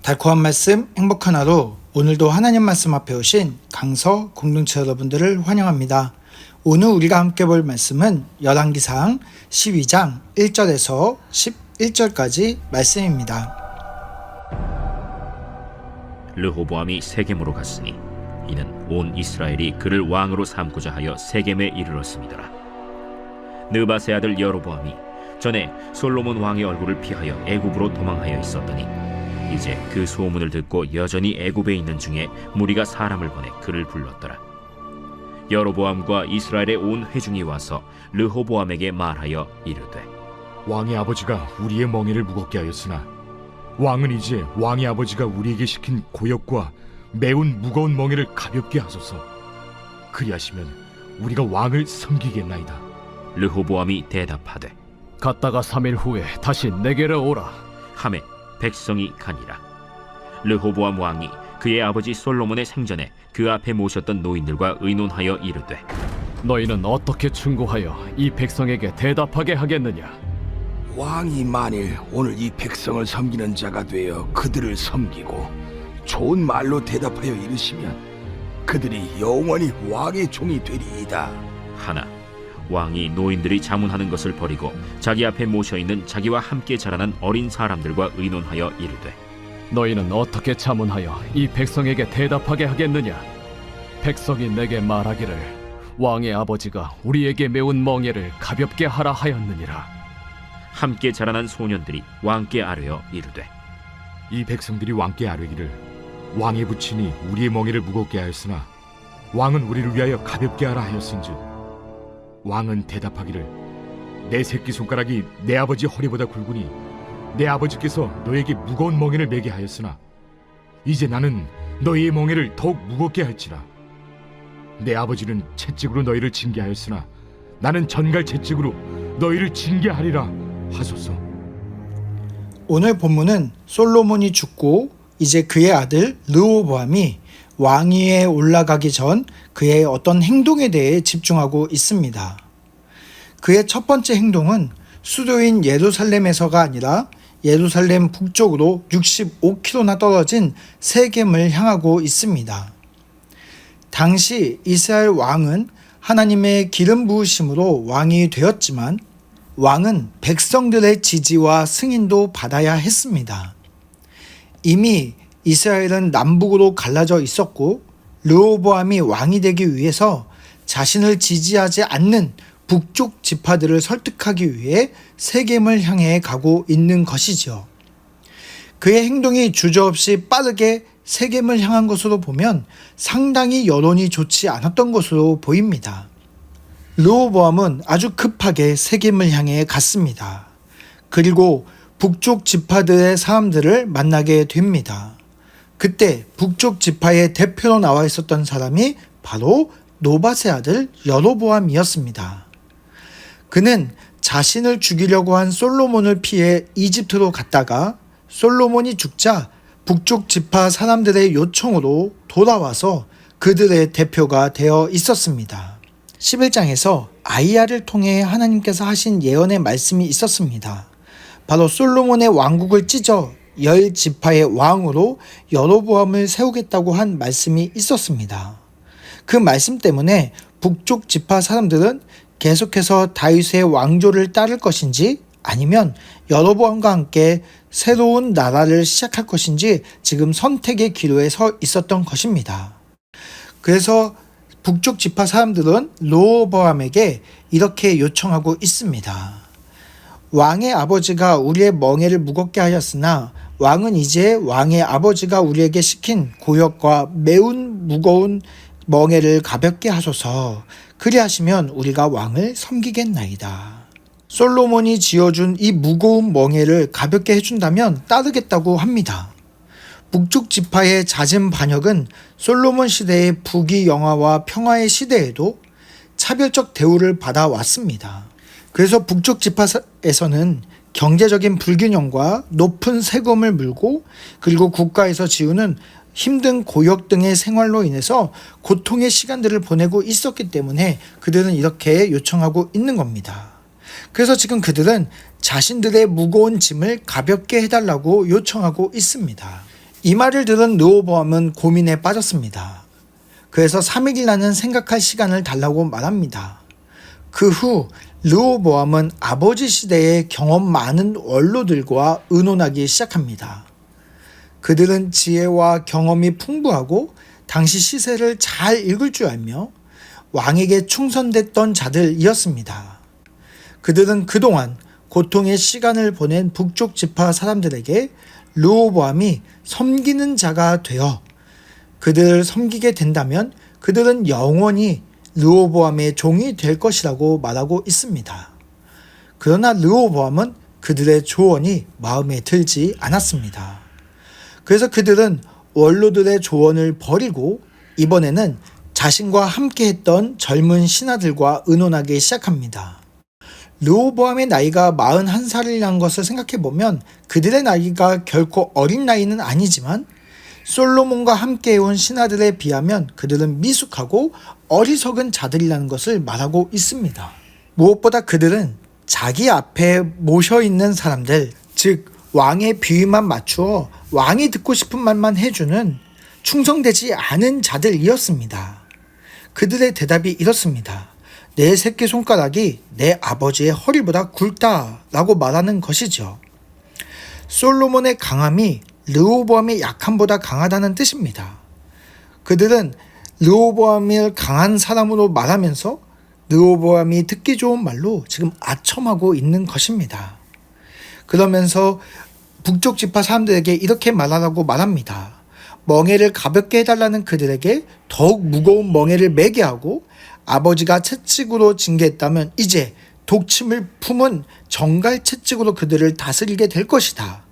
달콤한 말씀, 행복한 하루. 오늘도 하나님 말씀 앞에 오신 강서 공동체 여러분들을 환영합니다. 오늘 우리가 함께 볼 말씀은 열왕기상 12장 1절에서 11절까지 말씀입니다. 르호보암이 세겜으로 갔으니 이는 온 이스라엘이 그를 왕으로 삼고자 하여 세겜에 이르렀습니다. 느밧의 아들 여로보암이 전에 솔로몬 왕의 얼굴을 피하여 애굽으로 도망하여 있었더니 이제 그 소문을 듣고 여전히 애굽에 있는 중에 무리가 사람을 보내 그를 불렀더라. 여로보암과 이스라엘의 온 회중이 와서 르호보암에게 말하여 이르되, 왕의 아버지가 우리의 멍에를 무겁게 하였으나 왕은 이제 왕의 아버지가 우리에게 시킨 고역과 매운 무거운 멍에를 가볍게 하소서. 그리하시면 우리가 왕을 섬기겠나이다. 르호보암이 대답하되, 갔다가 3일 후에 다시 내게로 오라. 하매 백성이 가니라. 르호보암 왕이 그의 아버지 솔로몬의 생전에 그 앞에 모셨던 노인들과 의논하여 이르되, 너희는 어떻게 충고하여 이 백성에게 대답하게 하겠느냐? 왕이 만일 오늘 이 백성을 섬기는 자가 되어 그들을 섬기고 좋은 말로 대답하여 이르시면 그들이 영원히 왕의 종이 되리이다. 하나 왕이 노인들이 자문하는 것을 버리고 자기 앞에 모셔있는 자기와 함께 자라난 어린 사람들과 의논하여 이르되, 너희는 어떻게 자문하여 이 백성에게 대답하게 하겠느냐? 백성이 내게 말하기를 왕의 아버지가 우리에게 메운 멍에를 가볍게 하라 하였느니라. 함께 자라난 소년들이 왕께 아뢰어 이르되, 이 백성들이 왕께 아뢰기를 왕의 부친이 우리의 멍에를 무겁게 하였으나 왕은 우리를 위하여 가볍게 하라 하였은즉 왕은 대답하기를 내 새끼손가락이 내 아버지 허리보다 굵으니 내 아버지께서 너에게 무거운 멍에를 매게 하였으나 이제 나는 너희의 멍에를 더욱 무겁게 할지라. 내 아버지는 채찍으로 너희를 징계하였으나 나는 전갈 채찍으로 너희를 징계하리라 하소서. 오늘 본문은 솔로몬이 죽고 이제 그의 아들 르호보암이 왕위에 올라가기 전 그의 어떤 행동에 대해 집중하고 있습니다. 그의 첫 번째 행동은 수도인 예루살렘에서가 아니라 예루살렘 북쪽으로 65km나 떨어진 세겜을 향하고 있습니다. 당시 이스라엘 왕은 하나님의 기름 부으심으로 왕이 되었지만 왕은 백성들의 지지와 승인도 받아야 했습니다. 이미 이스라엘은 남북으로 갈라져 있었고 르호보암이 왕이 되기 위해서 자신을 지지하지 않는 북쪽 지파들을 설득하기 위해 세겜을 향해 가고 있는 것이죠. 그의 행동이 주저없이 빠르게 세겜을 향한 것으로 보면 상당히 여론이 좋지 않았던 것으로 보입니다. 르호보암은 아주 급하게 세겜을 향해 갔습니다. 그리고 북쪽 지파들의 사람들을 만나게 됩니다. 그때 북쪽 지파의 대표로 나와 있었던 사람이 바로 노밧의 아들 여로보암이었습니다. 그는 자신을 죽이려고 한 솔로몬을 피해 이집트로 갔다가 솔로몬이 죽자 북쪽 지파 사람들의 요청으로 돌아와서 그들의 대표가 되어 있었습니다. 11장에서 아이야를 통해 하나님께서 하신 예언의 말씀이 있었습니다. 바로 솔로몬의 왕국을 찢어 10지파의 왕으로 여로보암을 세우겠다고 한 말씀이 있었습니다. 그 말씀 때문에 북쪽 지파 사람들은 계속해서 다윗의 왕조를 따를 것인지 아니면 여로보암과 함께 새로운 나라를 시작할 것인지 지금 선택의 기로에 서 있었던 것입니다. 그래서 북쪽 지파 사람들은 르호보암에게 이렇게 요청하고 있습니다. 왕의 아버지가 우리의 멍에를 무겁게 하였으나 왕은 이제 왕의 아버지가 우리에게 시킨 고역과 매운 무거운 멍에를 가볍게 하소서. 그리하시면 우리가 왕을 섬기겠나이다. 솔로몬이 지어준 이 무거운 멍에를 가볍게 해준다면 따르겠다고 합니다. 북쪽 지파의 잦은 반역은 솔로몬 시대의 부귀영화와 평화의 시대에도 차별적 대우를 받아왔습니다. 그래서 북쪽 지파에서는 경제적인 불균형과 높은 세금을 물고 그리고 국가에서 지우는 힘든 고역 등의 생활로 인해서 고통의 시간들을 보내고 있었기 때문에 그들은 이렇게 요청하고 있는 겁니다. 그래서 지금 그들은 자신들의 무거운 짐을 가볍게 해달라고 요청하고 있습니다. 이 말을 들은 르호보암은 고민에 빠졌습니다. 그래서 3일이라는 생각할 시간을 달라고 말합니다. 그 후 르호보암은 아버지 시대의 경험 많은 원로들과 의논하기 시작합니다. 그들은 지혜와 경험이 풍부하고 당시 시세를 잘 읽을 줄 알며 왕에게 충성됐던 자들이었습니다. 그들은 그동안 고통의 시간을 보낸 북쪽 지파 사람들에게 르호보암이 섬기는 자가 되어 그들을 섬기게 된다면 그들은 영원히 르호보암의 종이 될 것이라고 말하고 있습니다. 그러나 르호보암은 그들의 조언이 마음에 들지 않았습니다. 그래서 그들은 원로들의 조언을 버리고 이번에는 자신과 함께 했던 젊은 신하들과 의논하기 시작합니다. 르호보암의 나이가 41살이라는 것을 생각해보면 그들의 나이가 결코 어린 나이는 아니지만 솔로몬과 함께 해온 신하들에 비하면 그들은 미숙하고 어리석은 자들이라는 것을 말하고 있습니다. 무엇보다 그들은 자기 앞에 모셔있는 사람들, 즉 왕의 비위만 맞추어 왕이 듣고 싶은 말만 해주는 충성되지 않은 자들이었습니다. 그들의 대답이 이렇습니다. 내 새끼손가락이 내 아버지의 허리보다 굵다라고 말하는 것이죠. 솔로몬의 강함이 르호보암의 약함보다 강하다는 뜻입니다. 그들은 르호보암을 강한 사람으로 말하면서 르호보암이 듣기 좋은 말로 지금 아첨하고 있는 것입니다. 그러면서 북쪽 지파 사람들에게 이렇게 말하라고 말합니다. 멍에를 가볍게 해달라는 그들에게 더욱 무거운 멍에를 매게 하고 아버지가 채찍으로 징계했다면 이제 독침을 품은 정갈 채찍으로 그들을 다스리게 될 것이다.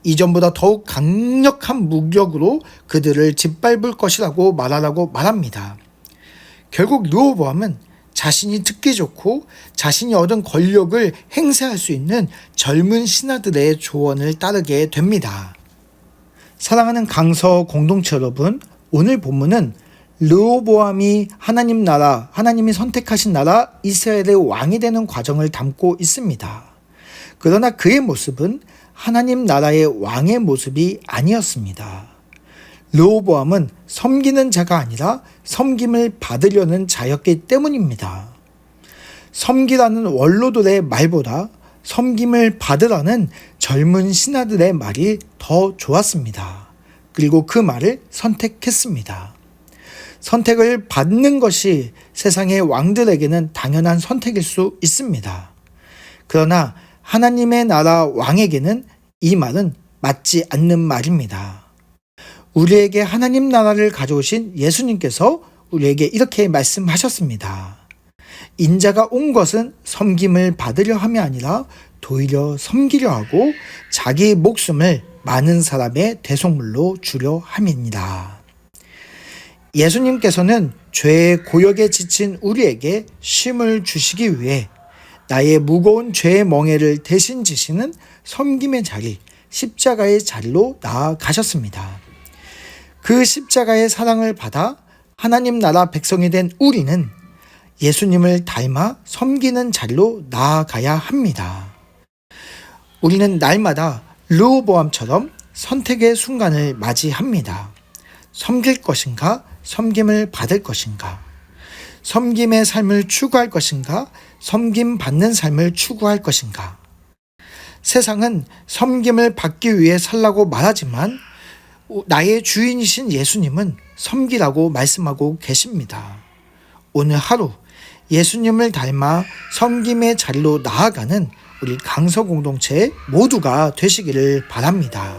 이전보다 더욱 강력한 무력으로 그들을 짓밟을 것이라고 말하라고 말합니다. 결국 르호보암은 자신이 듣기 좋고 자신이 얻은 권력을 행사할 수 있는 젊은 신하들의 조언을 따르게 됩니다. 사랑하는 강서 공동체 여러분, 오늘 본문은 르호보암이 하나님 나라, 하나님이 선택하신 나라 이스라엘의 왕이 되는 과정을 담고 있습니다. 그러나 그의 모습은 하나님 나라의 왕의 모습이 아니었습니다. 르호보암은 섬기는 자가 아니라 섬김을 받으려는 자였기 때문입니다. 섬기라는 원로들의 말보다 섬김을 받으라는 젊은 신하들의 말이 더 좋았습니다. 그리고 그 말을 선택했습니다. 선택을 받는 것이 세상의 왕들에게는 당연한 선택일 수 있습니다. 그러나 하나님의 나라 왕에게는 이 말은 맞지 않는 말입니다. 우리에게 하나님 나라를 가져오신 예수님께서 우리에게 이렇게 말씀하셨습니다. 인자가 온 것은 섬김을 받으려 함이 아니라 도리어 섬기려 하고 자기 목숨을 많은 사람의 대속물로 주려 함이니라. 예수님께서는 죄의 고역에 지친 우리에게 쉼을 주시기 위해 나의 무거운 죄의 멍에를 대신 지시는 섬김의 자리, 십자가의 자리로 나아가셨습니다. 그 십자가의 사랑을 받아 하나님 나라 백성이 된 우리는 예수님을 닮아 섬기는 자리로 나아가야 합니다. 우리는 날마다 르호보암처럼 선택의 순간을 맞이합니다. 섬길 것인가, 섬김을 받을 것인가, 섬김의 삶을 추구할 것인가, 섬김 받는 삶을 추구할 것인가. 세상은 섬김을 받기 위해 살라고 말하지만 나의 주인이신 예수님은 섬기라고 말씀하고 계십니다. 오늘 하루 예수님을 닮아 섬김의 자리로 나아가는 우리 강서 공동체 모두가 되시기를 바랍니다.